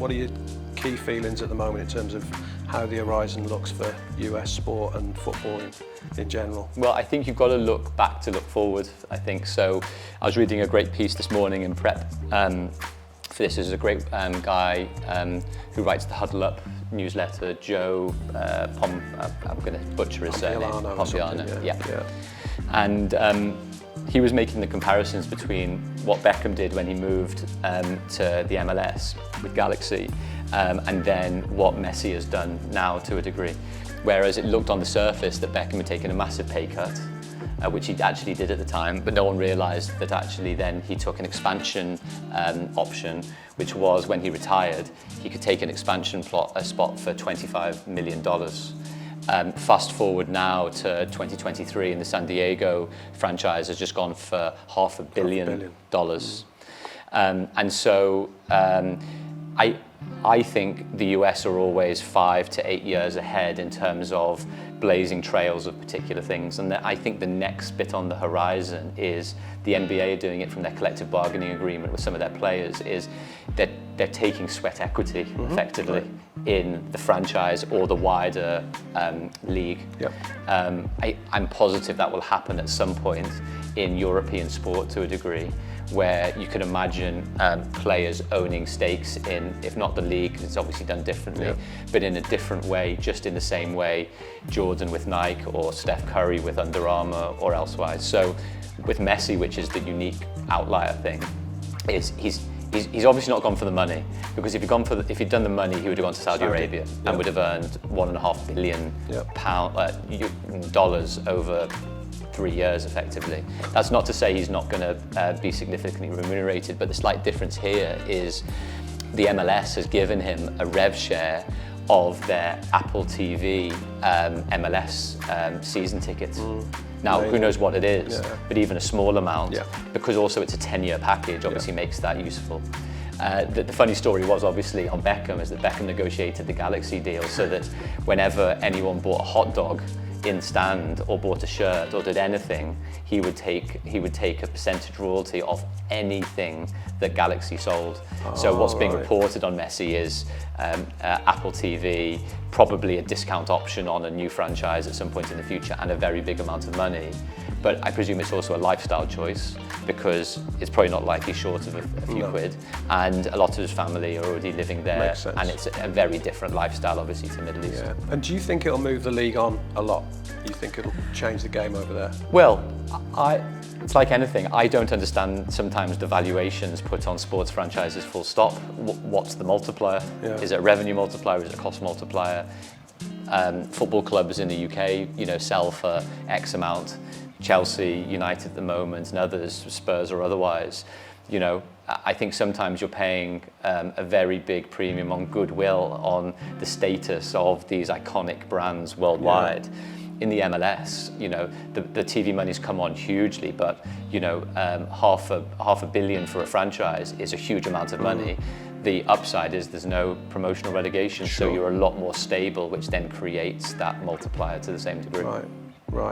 what are your key feelings at the moment in terms of how the horizon looks for US sport and football in general? Well, I think you've got to look back to look forward, I think. So I was reading a great piece this morning in prep for this. There's a great guy who writes the Huddle Up newsletter, Joe I'm going to butcher his surname. Pompiano, yeah. And he was making the comparisons between what Beckham did when he moved to the MLS with Galaxy and then what Messi has done now to a degree. Whereas it looked on the surface that Beckham had taken a massive pay cut, which he actually did at the time, but no one realised that actually then he took an expansion option, which was when he retired, he could take an expansion spot for $25 million. Fast forward now to 2023 and the San Diego franchise has just gone for $500 million. And so I think the US are always 5 to 8 years ahead in terms of blazing trails of particular things. And I think the next bit on the horizon is the NBA doing it from their collective bargaining agreement with some of their players, is that they're taking sweat equity effectively in the franchise or the wider league. I'm positive that will happen at some point in European sport to a degree, where you can imagine players owning stakes in, if not the league, 'cause it's obviously done differently, but in a different way, just in the same way Jordan with Nike or Steph Curry with Under Armour or elsewise. So with Messi, which is the unique outlier thing, is he's obviously not gone for the money, because if he'd done the money, he would have gone to Saudi Arabia and would have earned $1.5 billion dollars over 3 years effectively. That's not to say he's not going to be significantly remunerated, but the slight difference here is the MLS has given him a rev share of their Apple TV MLS season tickets. Now, who knows what it is, but even a small amount, because also it's a 10-year package, obviously makes that useful. The funny story was obviously on Beckham is that Beckham negotiated the Galaxy deal so that whenever anyone bought a hot dog in stand or bought a shirt or did anything, he would take a percentage royalty of anything that Galaxy sold. So what's being reported on Messi is Apple TV, probably a discount option on a new franchise at some point in the future, and a very big amount of money. But I presume it's also a lifestyle choice, because it's probably not like he's short of a few quid, and a lot of his family are already living there, and it's a very different lifestyle obviously to Middle East. And do you think it'll move the league on a lot? You think it'll change the game over there? Well, it's like anything. I don't understand sometimes the valuations put on sports franchises full stop. What's the multiplier? Is it a revenue multiplier? Is it a cost multiplier? Football clubs in the UK, sell for X amount. Chelsea, United at the moment, and others, Spurs or otherwise. I think sometimes you're paying a very big premium on goodwill, on the status of these iconic brands worldwide. In the MLS, the TV money's come on hugely, but half a billion for a franchise is a huge amount of money. The upside is there's no promotional relegation, so you're a lot more stable, which then creates that multiplier to the same degree. Right.